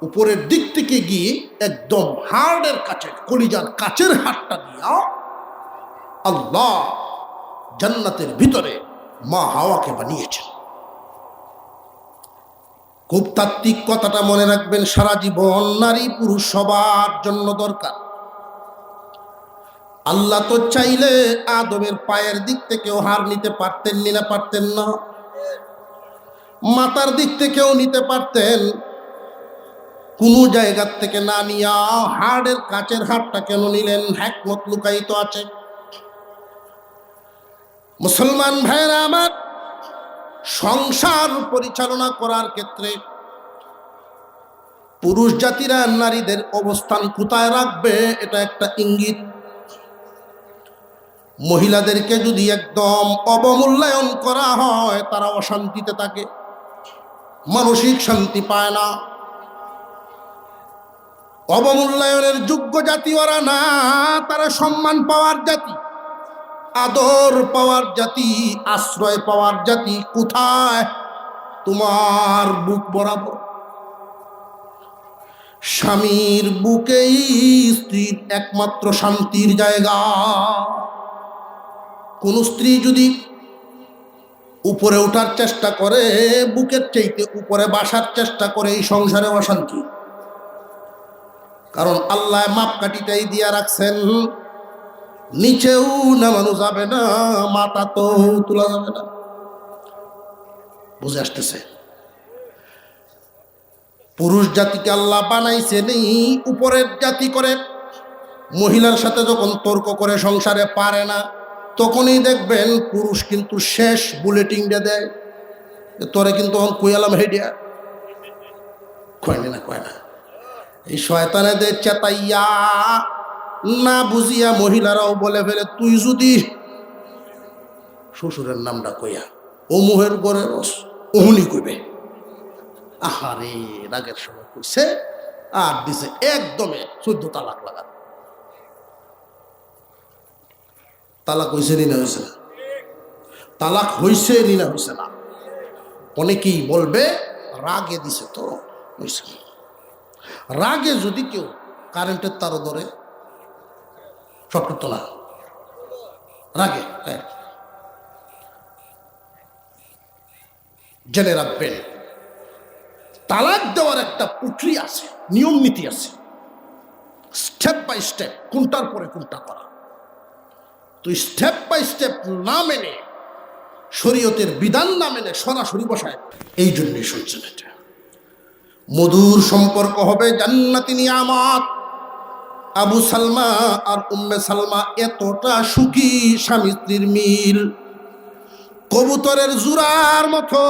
উপরের দিক থেকে গিয়ে একদম হাড়ের কাছে, কলিজার কাছের হাতটা দিয়া আল্লাহ জান্নাতের ভিতরে মা হাওয়াকে বানিয়েছেন। খুব তাত্ত্বিক কথাটা মনে রাখবেন, সারা জীবন নারী পুরুষ সবার জন্য দরকার। আল্লাহ তো চাইলে আদমের পায়ের দিক থেকেও হাড় নিতে পারতেন, না পারতেন না? মাথার দিক থেকেও নিতে পারতেন, কোন জায়গার থেকে না নিয়া হাড়ের কাছের হাড়টা কেন নিলেন? হিকমত লুকায়িত আছে। মুসলমান ভাইরা আমার, সংসার পরিচালনা করার ক্ষেত্রে পুরুষ জাতিরা নারীদের অবস্থান কোথায় রাখবে এটা একটা ইঙ্গিত। মহিলাদেরকে যদি একদম অবমূল্যায়ন করা হয় তারা অশান্তিতে থাকে, মানসিক শান্তি পায় না। অবমূল্যায়নের যোগ্য জাতি ওরা না, তারা সম্মান পাওয়ার জাতি, আদর পাওয়ার জাতি, আশ্রয় পাওয়ার জাতি। কোথায়? তোমার বুক বরাবর। স্বামীর বুকেই স্ত্রীর একমাত্র শান্তির জায়গা। কোন স্ত্রী যদি উপরে ওঠার চেষ্টা করে, বুকের চাইতে উপরে বাসার চেষ্টা করে, এই সংসারে অশান্তি। কারণ আল্লাহ মাপকাঠিটাই দিয়া রাখছেন, নিচেও নামানো যাবে না, মাথা তো তোলা যাবে না। বুঝে আসতেছে? পুরুষ জাতিকে আল্লাহ বানাইছেন উপরের জাতি করে। মহিলার সাথে যখন তর্ক করে সংসারে পারে না, তখনই দেখবেন পুরুষ কিন্তু শেষ বুলেটিনটা দেয়, তোরে কিন্তু কুয়ালাম হেডিয়া কয় না। এই শয়তানেদের চেতাইয়া না বুঝিয়া মহিলারাও বলে ফেলে, তুই যদি শ্বশুরের নামটা কইয়া ও মুহের গড়ের ওহনি কইবে। আহারে রাগের সময় কইছে আর দিছে একদমে 14 তালাক লাগা। তালাক হয়েছে নি না হয়েছে না? তালাক হয়েছে নি না হয়েছে না? অনেকেই বলবে রাগে দিছে তো হয়েছে। রাগে যদি কেউ কারেন্টের তারও ধরে সব তো না রাগে। হ্যাঁ, জেনে রাখবেন তালাক দেওয়ার একটা প্রক্রিয়া আছে, নিয়ম নীতি আছে, স্টেপ বাই স্টেপ, কোনটার পরে কোনটা করা। তুই স্টেপ বাই স্টেপ না মেনে, শরীয়তের বিধান না মেনে সরাসরি বসায়, এই জন্যই শুনছেন। এটা মধুর সম্পর্ক হবে, জান্নাতি নিয়ামত। আবু সালমা আর উম্মে সালমা এতটা সুখী, স্বামী স্ত্রীর মিল কবুতরের জোড়ার মতো।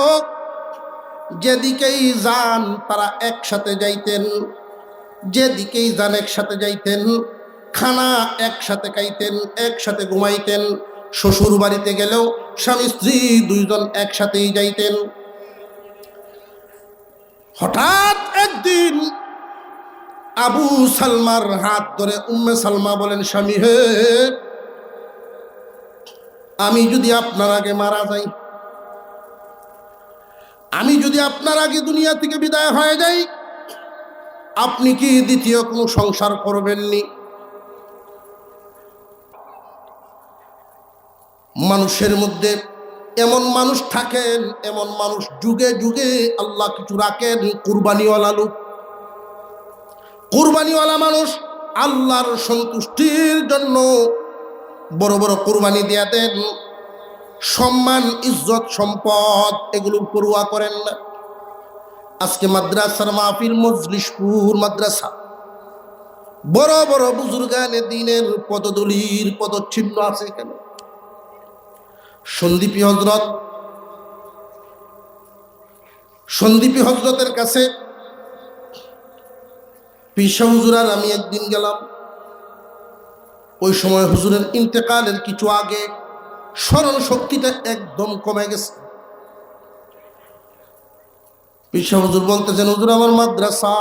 যেদিকেই যান তারা একসাথে যাইতেন, যেদিকেই যান একসাথে যাইতেন, খানা একসাথে খাইতেন, একসাথে ঘুমাইতেন। শ্বশুর বাড়িতে গেলেও স্বামী স্ত্রী দুইজন একসাথেই যাইতেন। হঠাৎ একদিন আবু সালমার হাত ধরে উম্মে সালমা বলেন, স্বামী হে, আমি যদি আপনার আগে মারা যাই, আমি যদি আপনার আগে দুনিয়া থেকে বিদায় হয়ে যাই, আপনি কি দ্বিতীয় কোনো সংসার করবেননি? মানুষের মধ্যে এমন মানুষ থাকেন, এমন মানুষ যুগে যুগে আল্লাহ কিছু রাখেন, কুরবানিওয়ালা লোক। কুরবানিওয়ালা মানুষ আল্লাহর সন্তুষ্টির জন্য বড় বড় কুরবানি দিয়ে দেন। সম্মান, ইজ্জত, সম্পদ এগুলোর পরোয়া করেন না। আজকে মাদ্রাসার মাহফিল, মজলিশপুর মাদ্রাসা, বড় বড় বুজুর্গানে দ্বীনের পদদলির পদচিহ্ন আছে কেন? সন্দীপী হজরতের কাছে পিসা হুজুর আর আমি একদিন গেলাম। ওই সময় হুজুরের ইন্তেকালের কিছু আগে, স্মরণ শক্তিটা একদম কমে গেছে। পিসা হুজুর বলতেছেন, হুজুর আমার মাদ্রাসা,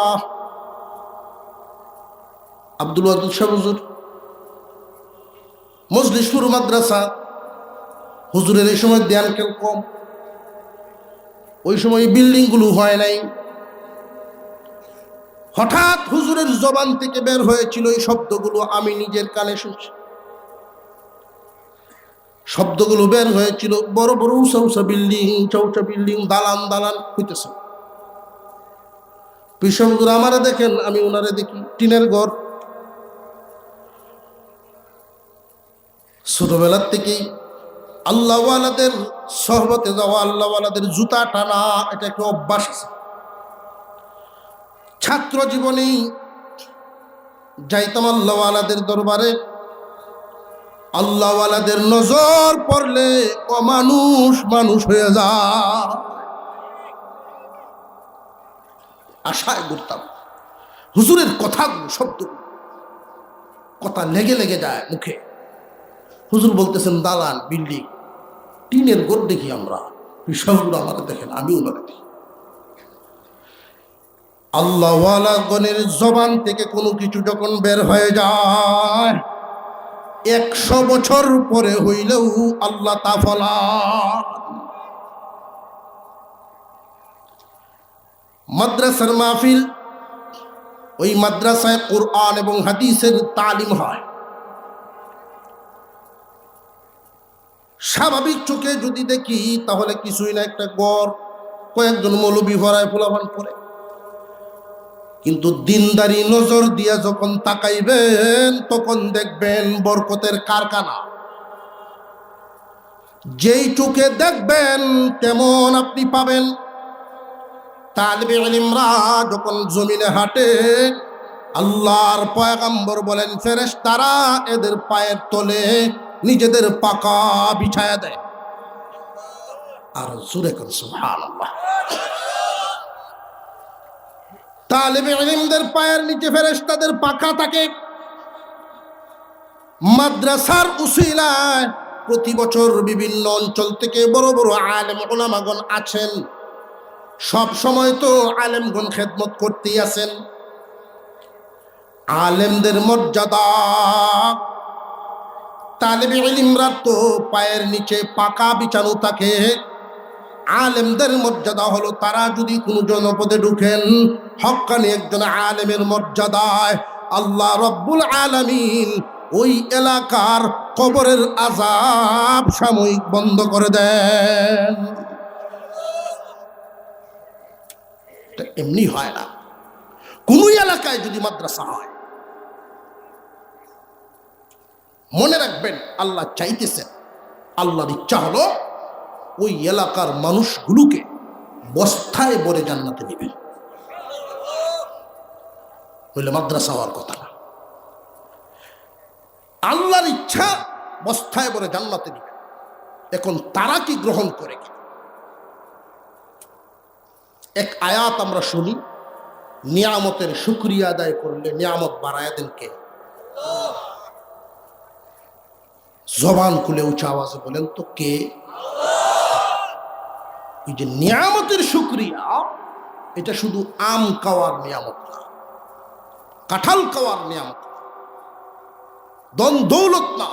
আব্দুল ওয়াদুদ সাহেব হুজুর, মজলিশপুর মাদ্রাসা। হুজুরের এই সময় ধ্যান কেউ কম, ওই সময় বিল্ডিং গুলো হয় নাই। হঠাৎ হুজুরের জবান থেকে বের হয়েছিল এই শব্দগুলো, আমি নিজের কানে শুনছি। শব্দগুলো বের হয়েছিল, বড় বড় উঁচা উঁচা বিল্ডিং, চৌচা বিল্ডিং, দালান দালান হইতেছে। পিসা হুজুর আমারে দেখেন, আমি ওনারে দেখি, টিনের ঘর। ছোটবেলার থেকেই আল্লাহওয়ালাদের সহবতে যাওয়া, আল্লাহওয়ালাদের জুতা টানা, এটা একটা অভ্যাস আছে। ছাত্র জীবনেই যাইতাম আল্লাহওয়ালাদের দরবারে। আল্লাহওয়ালাদের নজর পড়লে অমানুষ মানুষ হয়ে যায়, আশায় ঘুরতাম। হুজুরের কথাগুলো, শব্দগুলো, কথা লেগে লেগে যায় মুখে। হুজুর বলতেছেন দালান, বিল্ডিং, টিনের ঘর দেখি আমরা। বিষয়গুলো আমাকে দেখেন, আমি ওনাকে দেখি। আল্লাহওয়ালা গণের জবান থেকে কোনো কিছু যখন বের হয়ে যায়, 100 বছর পরে হইলেও আল্লাহ তা ফলান। মাদ্রাসার মাহফিল, ওই মাদ্রাসায় কোরআন এবং হাদিসের তালিম হয়। স্বাভাবিক চোখে যদি দেখি তাহলে কিছুই না, একটা গড়, কয়েকজন মৌলবি ভরায় ফুলাবান পরে। কিন্তু দিনদারি নজর দিয়া যখন তাকাইবেন, তখন দেখবেন বরকতের কারখানা। যেই চোখে দেখবেন তেমন আপনি পাবেন। তালিবে ইলমরা যখন জমিনে হাঁটে, আল্লাহর পয়গম্বর বলেন ফেরেশতারা এদের পায়ের তলে নিজেদের পাকা বিছায়া দেয়। আর জোরে কোন সুবহানাল্লাহ। তালিবে ইলমদের পায়ের নিচে ফেরেশতাদের পাকা থাকে। মাদ্রাসার উসিলায় প্রতি বছর বিভিন্ন অঞ্চল থেকে বড় বড় আলেম উলামাগণ আছেন। সব সময় তো আলেমগণ খেদমত করতেই আছেন। আলেমদের মর্যাদা, তালিবে ইলমরা তো পায়ের নিচে পাকা বিছানো থাকে। আলেমদের মর্যাদা হলো তারা যদি কোনো জনপদে ঢুকেন, হক্কানি একজন আলেমের মর্যাদায় আল্লাহ রব্বুল আলামিন ওই এলাকার কবরের আযাব সাময়িক বন্ধ করে দেন। এটা এমনি হয় না। কোন এলাকায় যদি মাদ্রাসা হয়, মনে রাখবেন আল্লাহ চাইতেছেন, আল্লাহর ইচ্ছা হলো ওই এলাকার মানুষগুলোকে বস্তায় ভরে জান্নাতে নেবেন। বললে মাদ্রাসা হওয়ার কথা না। আল্লাহর ইচ্ছা বস্তায় ভরে জান্নাতে নেবেন। এখন তারা কি গ্রহণ করে কি? এক আয়াত আমরা শুনি, নিয়ামতের শুকরিয়া আদায় করলে নিয়ামত বাড়ায় দেন কে? জবান খুলে উঁচা আওয়াজে বলেন তো কে? এই যে নিয়ামতের শুকরিয়া, এটা শুধু আম খাওয়ার নিয়ামত না, কাঁঠাল খাওয়ার নিয়ামত না, ধন দৌলত না,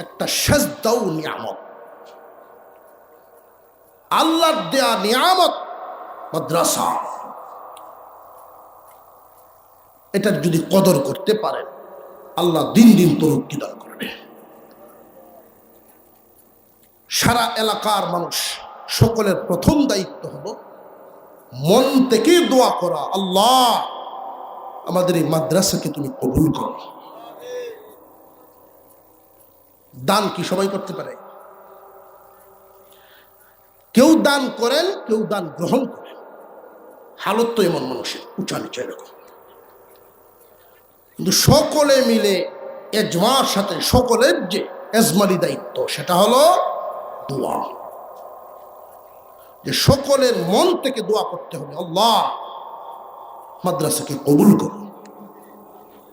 একটা সেজদাও নিয়ামত। আল্লাহর দেয়া নিয়ামত মাদ্রাসা। এটার যদি কদর করতে পারেন, আল্লাহ দিন দিন তরক্কি দান করবে। সারা এলাকার মানুষ সকলের প্রথম দায়িত্ব হলো মন থেকে দোয়া করা, আল্লাহ আমাদের এই মাদ্রাসাকে তুমি কবুল করো। দান কি সবাই করতে পারে? কেউ দান করেন, কেউ দান গ্রহণ করেন। হালত তো এমন মানুষের উঁচা নিচা এরকম। কিন্তু সকলে মিলে এজমার সাথে সকলের যে এজমালি দায়িত্ব, সেটা হলো দোয়া। যে সকলের মন থেকে দোয়া করতে হবে, আল্লাহ মাদ্রাসাকে কবুল করুন।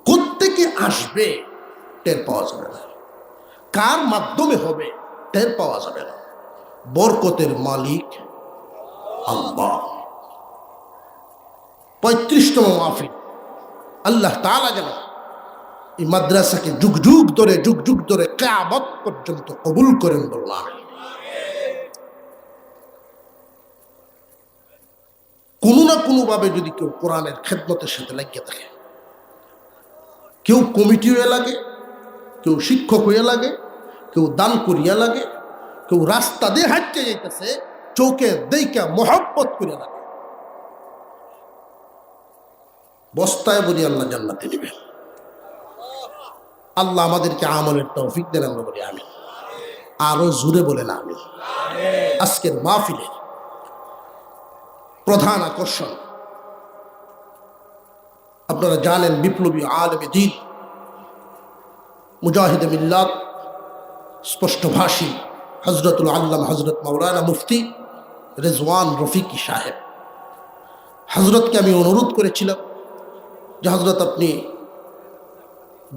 কোত্থেকে আসবে টের পাওয়া যাবে না, কার মাধ্যমে হবে টের পাওয়া যাবে না। বরকতের মালিক আল্লাহ। 35তম মাহফিল আল্লাহ তাআলা যেন এই মাদ্রাসাকে যুগ যুগ ধরে কিয়ামত পর্যন্ত কবুল করেন বললাম। কোনো না কোনো ভাবে যদি কেউ কোরআনের খেদমতের সাথে লাগিয়ে থাকে, কেউ কমিটি হয়ে লাগে, কেউ শিক্ষক হয়ে লাগে, কেউ দান করিয়া লাগে, কেউ রাস্তা দিয়ে হাঁটতে যাইতেছে চৌকে দেইকা মোহাব্বত করে লাগে, বস্তায় বলি আল্লাহ জান্নাতে দিবেন। আল্লাহ আমাদেরকে আমলের তৌফিক দেন, আমরা বলি আমিন। আরো জোরে বলেন আমিন। আজকের মাহফিলের প্রধান আকর্ষণ আপনারা জানেন, বিপ্লবী আলেমে দ্বীন, মুজাহিদে মিল্লাত, স্পষ্টভাষী হযরতুল আল্লামা হযরত মাওলানা মুফতি রেজওয়ান রফিকি সাহেব। হযরতকে আমি অনুরোধ করেছিলাম যে হযরত আপনি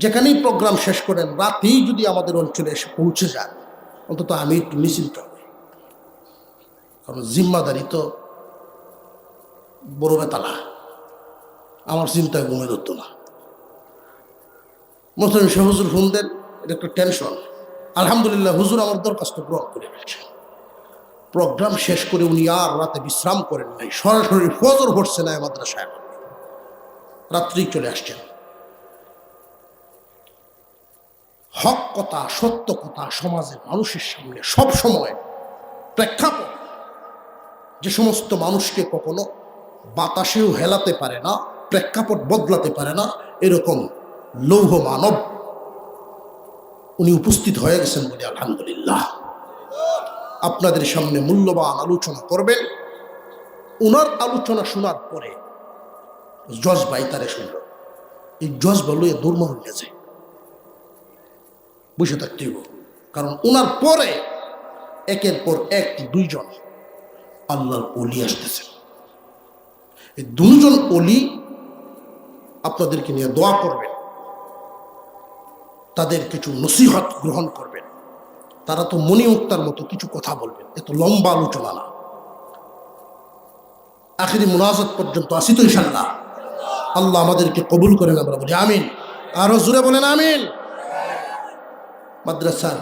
যেখানেই প্রোগ্রাম শেষ করেন, রাতেই যদি আমাদের অঞ্চলে এসে পৌঁছে যান, অন্তত আমি একটু নিশ্চিন্ত হব। কারণ জিম্মাদারি তো বড় বেতালা, আমার চিন্তায় ঘুমে ধরতো না। মোহতামিম শাহ হুজুর ফোন দেন, এটা একটা টেনশন। আলহামদুলিল্লাহ হুজুর আমার দরখাস্ত গ্রহণ করে ফেলছেন। প্রোগ্রাম শেষ করে উনি আর রাতে বিশ্রাম করেন নাই, সরাসরি ফজর পড়ছে না মাদ্রাসায়, রাত্রি চলে আসছেন। হক কথা, সত্য কথা সমাজের মানুষের সামনে সব সময় প্রেক্ষাপট, যে সমস্ত মানুষকে কখনো বাতাসেও হেলাতে পারে না, প্রেক্ষাপট বদলাতে পারে না, এরকম লৌহ মানব উনি উপস্থিত হয়ে গেছেন বলে আলহামদুলিল্লাহ। আপনাদের সামনে মূল্যবান আলোচনা করবেন। ওনার আলোচনা শোনার পরে জজবাই তারে শুনল, এই জজবা লইয়া দৌড়মার হয়ে যায়, বসে থাকতে হইব। কারণ ওনার পরে একের পর এক দুইজন আল্লাহর ওলি আসতেছে। এই দুজন ওলি আপনাদেরকে নিয়ে দোয়া করবেন, তাদের কিছু নসিহত গ্রহণ করবেন। তারা তো মনি মুক্তার মতো কিছু কথা বলবেন, এত লম্বা আলোচনা না। আখিরি মুনাজাত পর্যন্ত আসি তো ইনশাআল্লাহ। আল্লাহ আমাদেরকে কবুল করেন, আমরা বলি আমিন। আরো জোরে বলেন আমিন। মাদ্রাসার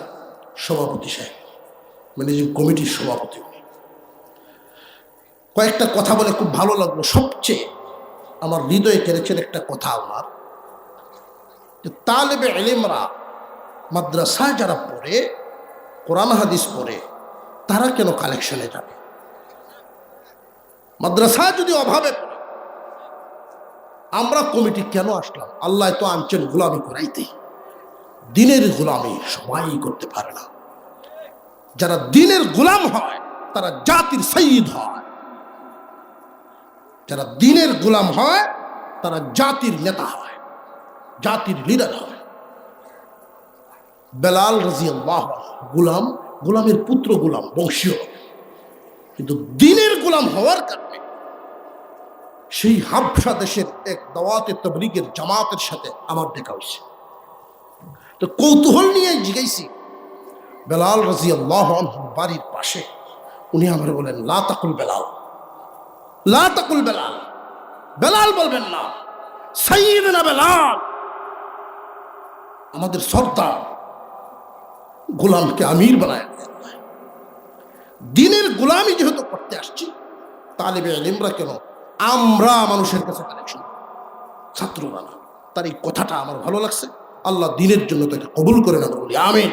সভাপতি সাহেব, ম্যানেজিং কমিটির সভাপতি, কয়েকটা কথা বলে খুব ভালো লাগলো। সবচেয়ে আমার হৃদয়ে কেড়েছেন একটা কথা আমার, যে তালেবে ইলমরা মাদ্রাসায় যারা পড়ে, কোরআন হাদিস পড়ে, তারা কেন কালেকশনে যাবে? মাদ্রাসায় যদি অভাবে পড়ে, আমরা কমিটি কেন আসলাম? আল্লাহ তো আনছেন গোলামি করাইতে। দিনের গোলামি সবাই করতে পারে না। যারা দিনের গোলাম হয় তারা জাতির সঈদ হয়। যারা দিনের গোলাম হয় তারা জাতির নেতা হয়, জাতির লিডার হয়। বেলাল রাদিয়াল্লাহু আনহু গোলাম, গোলামের পুত্র গোলাম, বংশীয়, কিন্তু দিনের গোলাম হওয়ার কারণে সেই হাবশা দেশের এক দাওয়াতে তাবলীগের জামাতের সাথে আমার দেখা হয়েছে। তো কৌতূহল নিয়ে জিজ্ঞাসি, বেলাল রাদিয়াল্লাহু আনহু বাড়ির পাশে, উনি আমার বলেন, লা তাকুল বেলাল, লা তাকুল বেলাল, বেলাল বলবেন না, সাইয়্যিদনা বেলাল, আমাদের সর্দার, গোলামকে আমির বানায়। দিনের গোলামি যেহেতু করতে আসছি, তালেবে ইলমরা কেন আমরা মানুষের কাছে কালেকশন, ছাত্ররা না। তার এই কথাটা আমার ভালো লাগছে। আল্লাহ দিনের জন্য তাকে কবুল করেন, আমরা বলি আমিন।